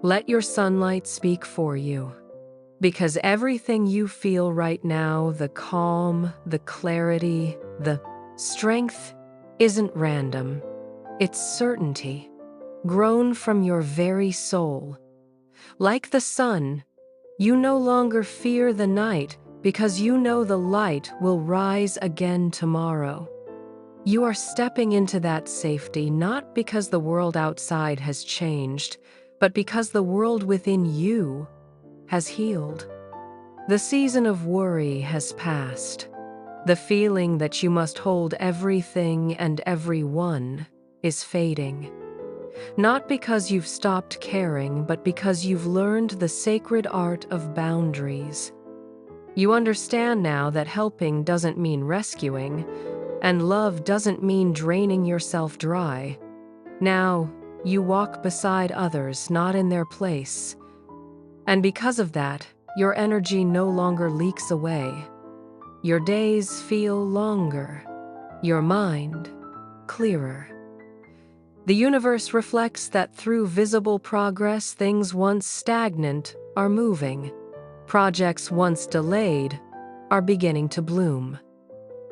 let your sunlight speak for you. Because everything you feel right now, the calm, the clarity, the strength, isn't random. It's certainty, grown from your very soul. Like the sun, you no longer fear the night because you know the light will rise again tomorrow. You are stepping into that safety not because the world outside has changed, but because the world within you has healed. The season of worry has passed. The feeling that you must hold everything and everyone is fading. Not because you've stopped caring, but because you've learned the sacred art of boundaries. You understand now that helping doesn't mean rescuing, and love doesn't mean draining yourself dry. Now, you walk beside others, not in their place. And because of that, your energy no longer leaks away. Your days feel longer, your mind clearer. The universe reflects that through visible progress, things once stagnant are moving. Projects once delayed are beginning to bloom.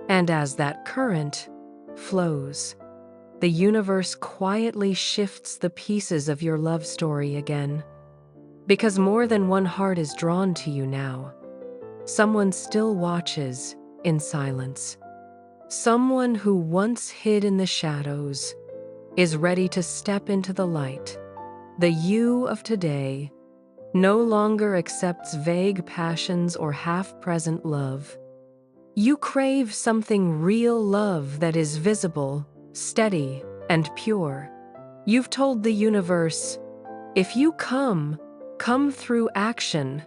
And as that current flows, the universe quietly shifts the pieces of your love story again. Because more than one heart is drawn to you now. Someone still watches in silence. Someone who once hid in the shadows is ready to step into the light. The you of today no longer accepts vague passions or half-present love. You crave something real love that is visible, steady, and pure. You've told the universe, if you come through action,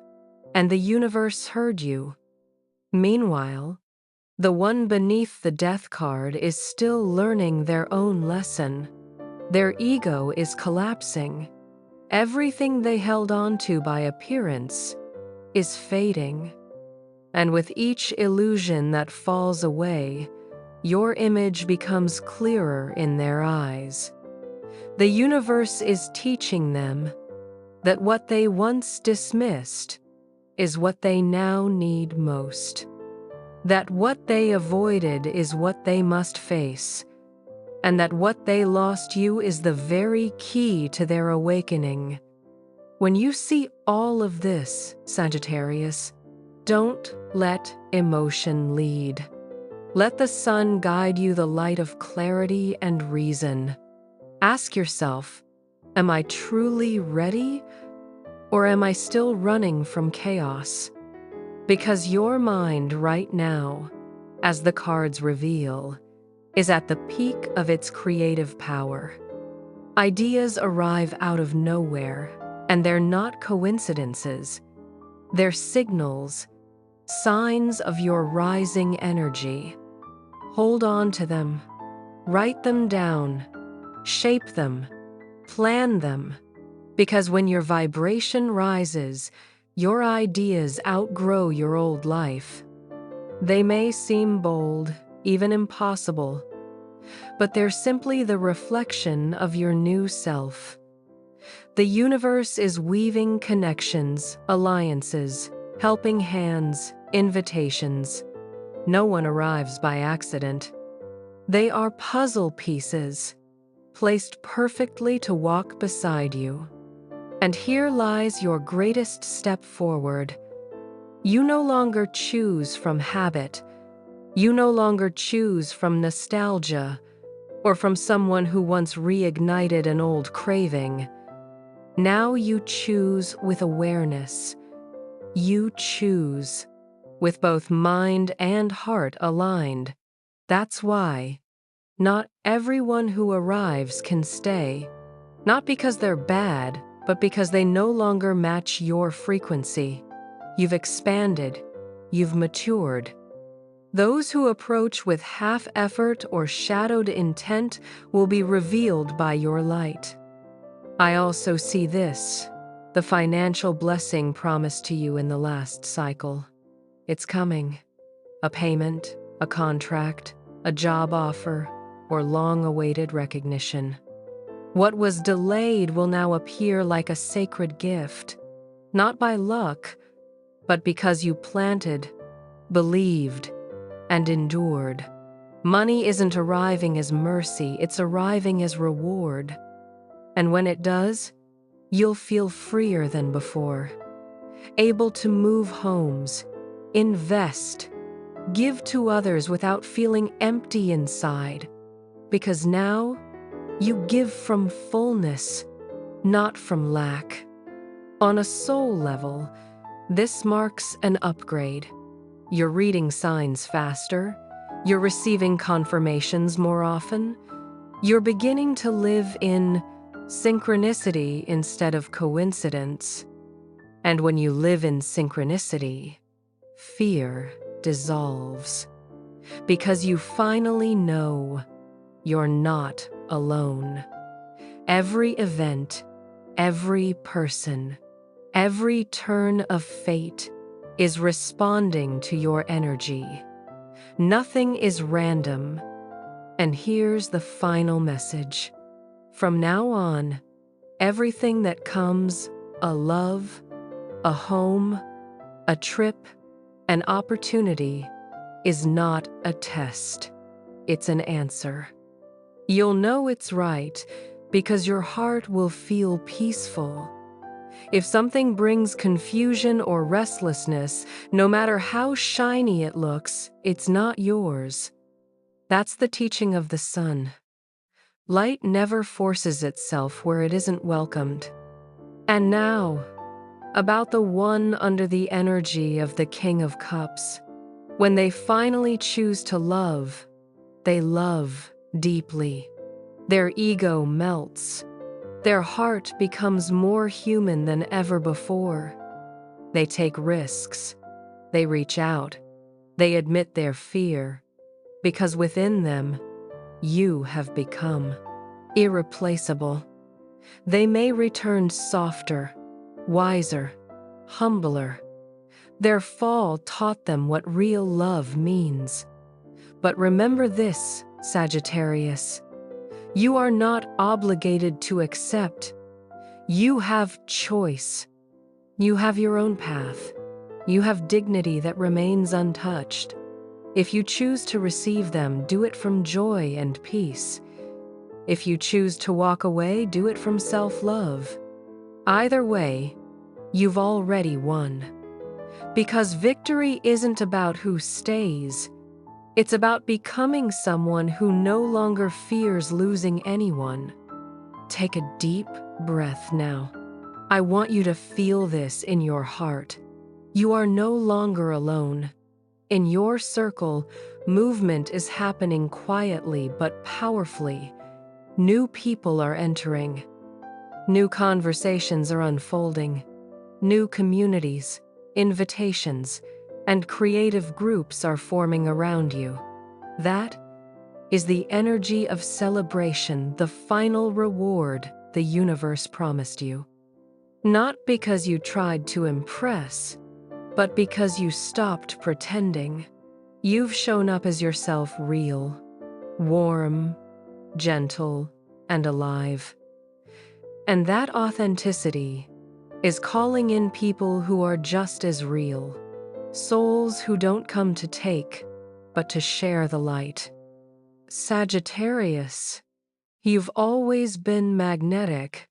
and the universe heard you. Meanwhile, the one beneath the death card is still learning their own lesson. Their ego is collapsing. Everything they held on to by appearance is fading. And with each illusion that falls away, your image becomes clearer in their eyes. The universe is teaching them that what they once dismissed is what they now need most. That what they avoided is what they must face, and that what they lost you is the very key to their awakening. When you see all of this, Sagittarius, don't let emotion lead. Let the sun guide you the light of clarity and reason. Ask yourself, am I truly ready? Or am I still running from chaos? Because your mind right now, as the cards reveal, is at the peak of its creative power. Ideas arrive out of nowhere, and they're not coincidences. They're signals, signs of your rising energy. Hold on to them, write them down, shape them, plan them. Because when your vibration rises, your ideas outgrow your old life. They may seem bold, even impossible, but they're simply the reflection of your new self. The universe is weaving connections, alliances, helping hands, invitations. No one arrives by accident. They are puzzle pieces, placed perfectly to walk beside you. And here lies your greatest step forward. You no longer choose from habit, You no longer choose from nostalgia or from someone who once reignited an old craving. Now you choose with awareness. You choose with both mind and heart aligned. That's why not everyone who arrives can stay. Not because they're bad, but because they no longer match your frequency. You've expanded. You've matured. Those who approach with half effort or shadowed intent will be revealed by your light. I also see this, the financial blessing promised to you in the last cycle. It's coming. A payment, a contract, a job offer, or long-awaited recognition. What was delayed will now appear like a sacred gift, not by luck, but because you planted, believed, and endured. Money isn't arriving as mercy, it's arriving as reward. And when it does, you'll feel freer than before, able to move homes, invest, give to others without feeling empty inside, because now you give from fullness, not from lack. On a soul level, this marks an upgrade. You're reading signs faster, you're receiving confirmations more often, you're beginning to live in synchronicity instead of coincidence. And when you live in synchronicity, fear dissolves, because you finally know you're not alone. Every event, every person, every turn of fate is responding to your energy. Nothing is random. And here's the final message. From now on, everything that comes, a love, a home, a trip, an opportunity, is not a test. It's an answer. You'll know it's right because your heart will feel peaceful. If something brings confusion or restlessness, no matter how shiny it looks, it's not yours. That's the teaching of the sun. Light never forces itself where it isn't welcomed. And now, about the one under the energy of the King of Cups. When they finally choose to love, they love deeply. Their ego melts. Their heart becomes more human than ever before. They take risks. They reach out. They admit their fear. Because within them, you have become irreplaceable. They may return softer, wiser, humbler. Their fall taught them what real love means. But remember this, Sagittarius. You are not obligated to accept. You have choice. You have your own path. You have dignity that remains untouched. If you choose to receive them, do it from joy and peace. If you choose to walk away, do it from self-love. Either way, you've already won. Because victory isn't about who stays. It's about becoming someone who no longer fears losing anyone. Take a deep breath now. I want you to feel this in your heart. You are no longer alone. In your circle, movement is happening quietly but powerfully. New people are entering. New conversations are unfolding. New communities, invitations, and creative groups are forming around you. That is the energy of celebration, the final reward the universe promised you. Not because you tried to impress, but because you stopped pretending. You've shown up as yourself, real, warm, gentle, and alive. And that authenticity is calling in people who are just as real. Souls who don't come to take, but to share the light. Sagittarius, you've always been magnetic,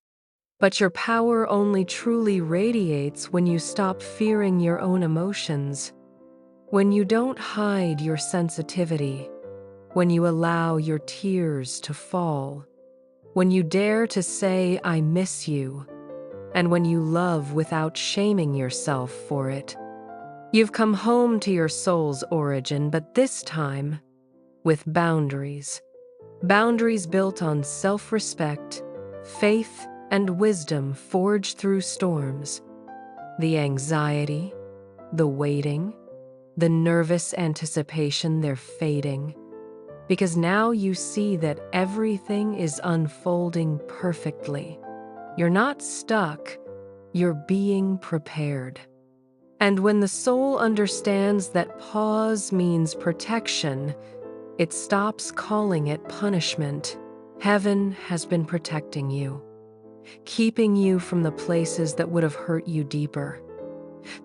but your power only truly radiates when you stop fearing your own emotions. When you don't hide your sensitivity, when you allow your tears to fall, when you dare to say, "I miss you," and when you love without shaming yourself for it. You've come home to your soul's origin, but this time with boundaries. Boundaries built on self-respect, faith, and wisdom forged through storms. The anxiety, the waiting, the nervous anticipation, they're fading. Because now you see that everything is unfolding perfectly. You're not stuck, you're being prepared. And when the soul understands that pause means protection, it stops calling it punishment. Heaven has been protecting you, keeping you from the places that would have hurt you deeper.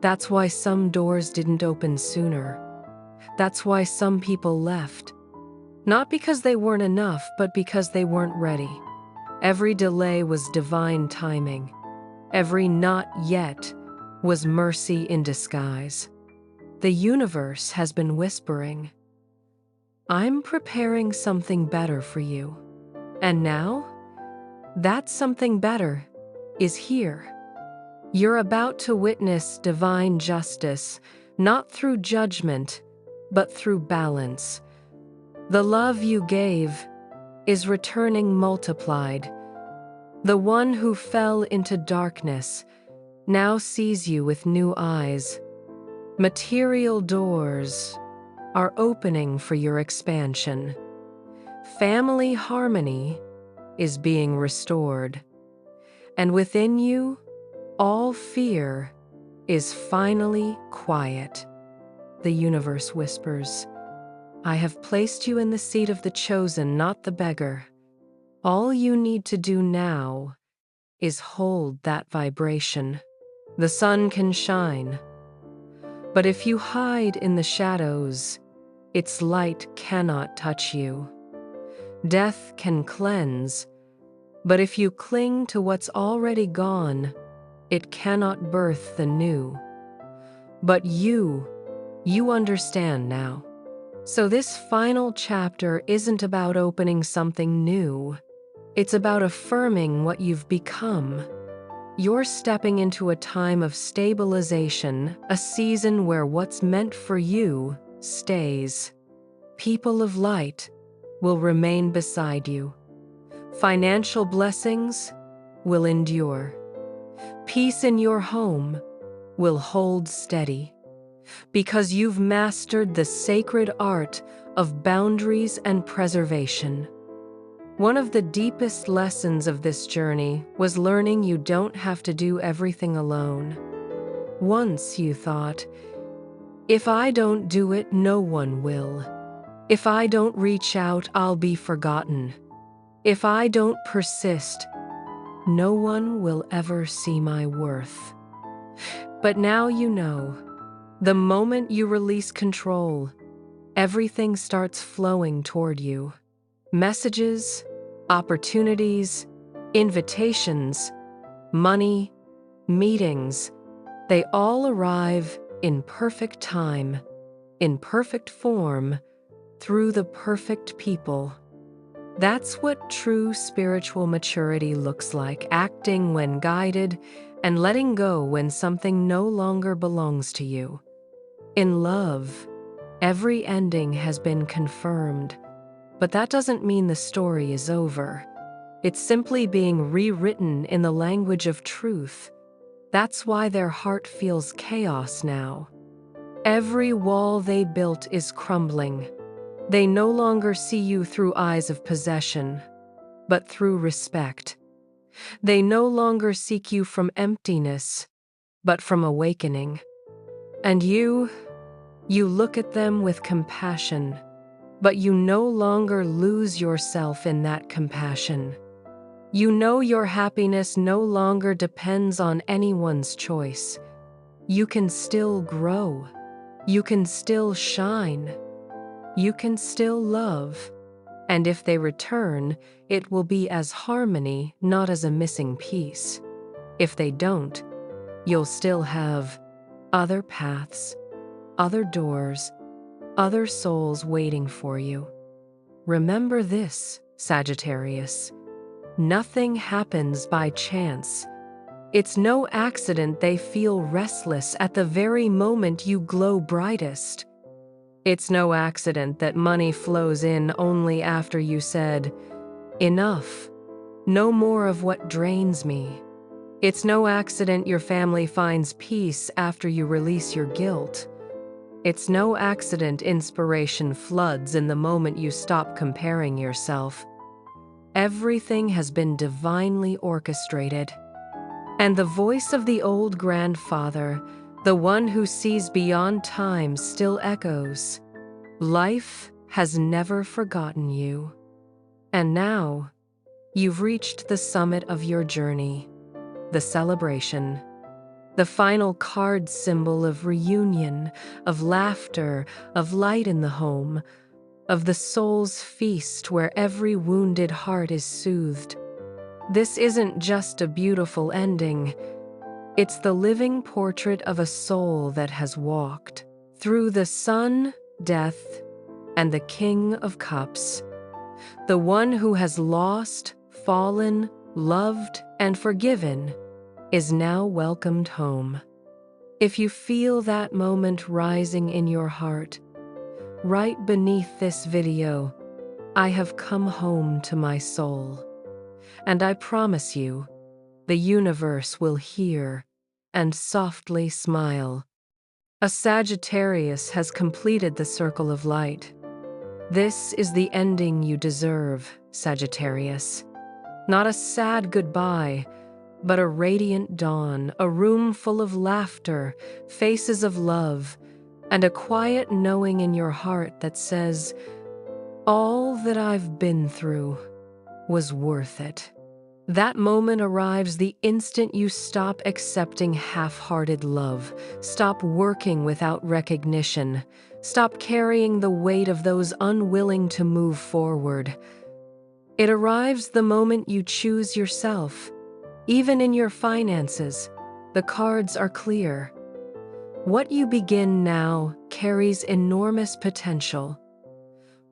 That's why some doors didn't open sooner. That's why some people left. Not because they weren't enough, but because they weren't ready. Every delay was divine timing. Every not yet was mercy in disguise. The universe has been whispering, "I'm preparing something better for you." And now, that something better is here. You're about to witness divine justice, not through judgment, but through balance. The love you gave is returning multiplied. The one who fell into darkness now sees you with new eyes. Material doors are opening for your expansion. Family harmony is being restored. And within you, all fear is finally quiet. The universe whispers, "I have placed you in the seat of the chosen, not the beggar. All you need to do now is hold that vibration. The sun can shine, but if you hide in the shadows, its light cannot touch you. Death can cleanse, but if you cling to what's already gone, it cannot birth the new. But you understand now. So this final chapter isn't about opening something new. It's about affirming what you've become. You're stepping into a time of stabilization, a season where what's meant for you stays. People of light will remain beside you. Financial blessings will endure. Peace in your home will hold steady. Because you've mastered the sacred art of boundaries and preservation. One of the deepest lessons of this journey was learning you don't have to do everything alone. Once you thought, "If I don't do it, no one will. If I don't reach out, I'll be forgotten. If I don't persist, no one will ever see my worth." But now you know, the moment you release control, everything starts flowing toward you. Messages, opportunities, invitations, money, meetings, they all arrive in perfect time, in perfect form, through the perfect people. That's what true spiritual maturity looks like, acting when guided and letting go when something no longer belongs to you. In love, every ending has been confirmed, but that doesn't mean the story is over. It's simply being rewritten in the language of truth. That's why their heart feels chaos now. Every wall they built is crumbling. They no longer see you through eyes of possession, but through respect. They no longer seek you from emptiness, but from awakening. And you look at them with compassion, but you no longer lose yourself in that compassion. You know your happiness no longer depends on anyone's choice. You can still grow. You can still shine. You can still love. And if they return, it will be as harmony, not as a missing piece. If they don't, you'll still have other paths, other doors, other souls waiting for you. Remember this, Sagittarius. Nothing happens by chance. It's no accident they feel restless at the very moment you glow brightest. It's no accident that money flows in only after you said, "Enough. No more of what drains me." It's no accident your family finds peace after you release your guilt. It's no accident inspiration floods in the moment you stop comparing yourself. Everything has been divinely orchestrated. And the voice of the old grandfather, the one who sees beyond time, still echoes. Life has never forgotten you. And now, you've reached the summit of your journey, the celebration, the final card symbol of reunion, of laughter, of light in the home, of the soul's feast where every wounded heart is soothed. This isn't just a beautiful ending. It's the living portrait of a soul that has walked through the sun, death, and the King of Cups. The one who has lost, fallen, loved, and forgiven is now welcomed home. If you feel that moment rising in your heart, right beneath this video, I have come home to my soul. And I promise you, the universe will hear and softly smile. A Sagittarius has completed the circle of light. This is the ending you deserve, Sagittarius. Not a sad goodbye, but a radiant dawn, a room full of laughter, faces of love, and a quiet knowing in your heart that says, "All that I've been through was worth it." That moment arrives the instant you stop accepting half-hearted love, stop working without recognition, stop carrying the weight of those unwilling to move forward. It arrives the moment you choose yourself. Even in your finances, the cards are clear. What you begin now carries enormous potential.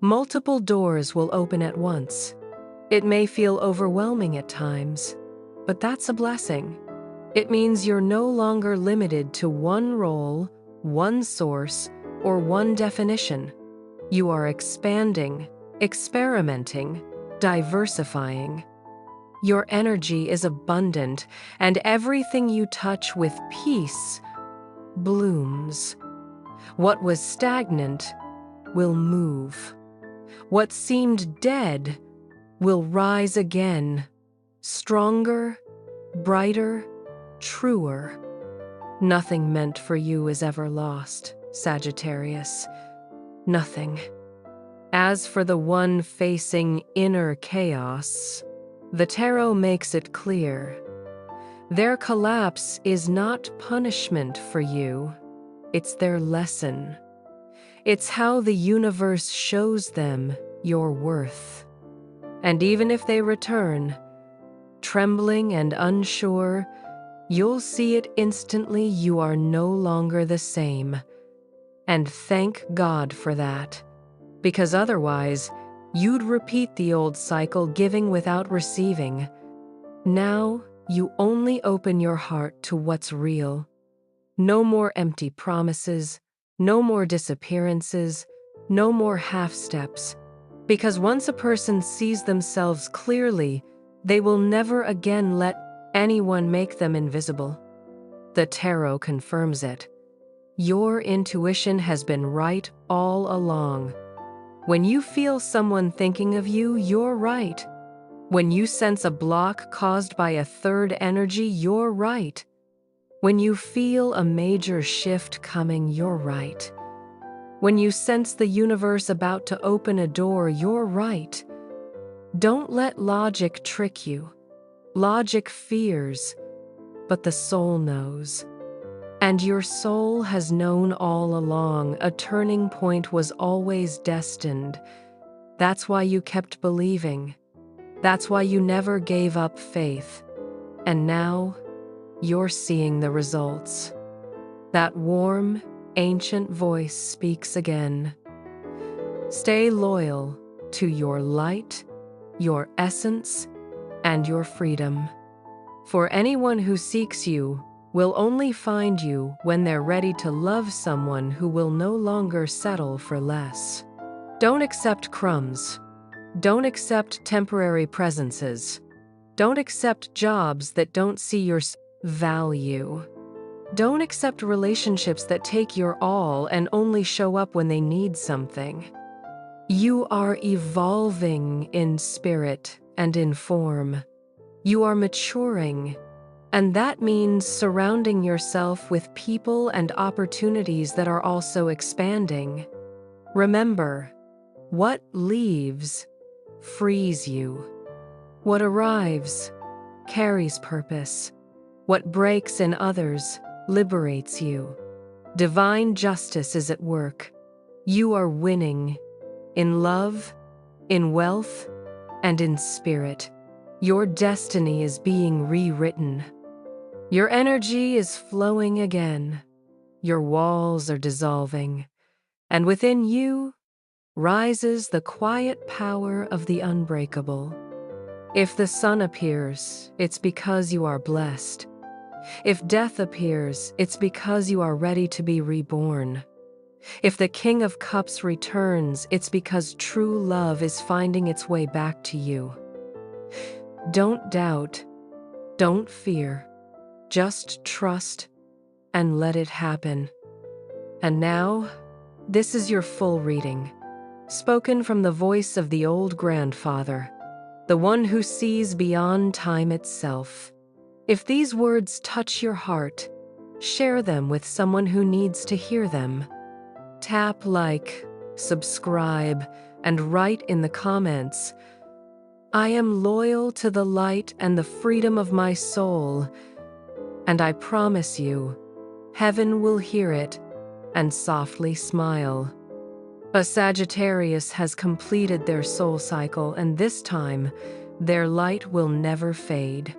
Multiple doors will open at once. It may feel overwhelming at times, but that's a blessing. It means you're no longer limited to one role, one source, or one definition. You are expanding, experimenting, diversifying. Your energy is abundant, and everything you touch with peace blooms. What was stagnant will move. What seemed dead will rise again, stronger, brighter, truer. Nothing meant for you is ever lost, Sagittarius. Nothing. As for the one facing inner chaos, the tarot makes it clear. Their collapse is not punishment for you. It's their lesson. It's how the universe shows them your worth. And even if they return, trembling and unsure, you'll see it instantly. You are no longer the same. And thank God for that. Because otherwise, you'd repeat the old cycle, giving without receiving. Now, you only open your heart to what's real. No more empty promises, no more disappearances, no more half steps. Because once a person sees themselves clearly, they will never again let anyone make them invisible. The tarot confirms it. Your intuition has been right all along. When you feel someone thinking of you, you're right. When you sense a block caused by a third energy, you're right. When you feel a major shift coming, you're right. When you sense the universe about to open a door, you're right. Don't let logic trick you. Logic fears, but the soul knows. And your soul has known all along. A turning point was always destined. That's why you kept believing. That's why you never gave up faith. And now, you're seeing the results. That warm, ancient voice speaks again. Stay loyal to your light, your essence, and your freedom. For anyone who seeks you will only find you when they're ready to love someone who will no longer settle for less. Don't accept crumbs. Don't accept temporary presences. Don't accept jobs that don't see your value. Don't accept relationships that take your all and only show up when they need something. You are evolving in spirit and in form. You are maturing, and that means surrounding yourself with people and opportunities that are also expanding. Remember, what leaves frees you. What arrives carries purpose. What breaks in others liberates you. Divine justice is at work. You are winning in love, in wealth, and in spirit. Your destiny is being rewritten. Your energy is flowing again. Your walls are dissolving. And within you rises the quiet power of the unbreakable. If the sun appears, it's because you are blessed. If death appears, it's because you are ready to be reborn. If the King of Cups returns, it's because true love is finding its way back to you. Don't doubt, don't fear, just trust and let it happen. And now, this is your full reading, spoken from the voice of the old grandfather, the one who sees beyond time itself. If these words touch your heart, share them with someone who needs to hear them. Tap like, subscribe, and write in the comments, "I am loyal to the light and the freedom of my soul, and I promise you, heaven will hear it and softly smile." A Sagittarius has completed their soul cycle, and this time, their light will never fade.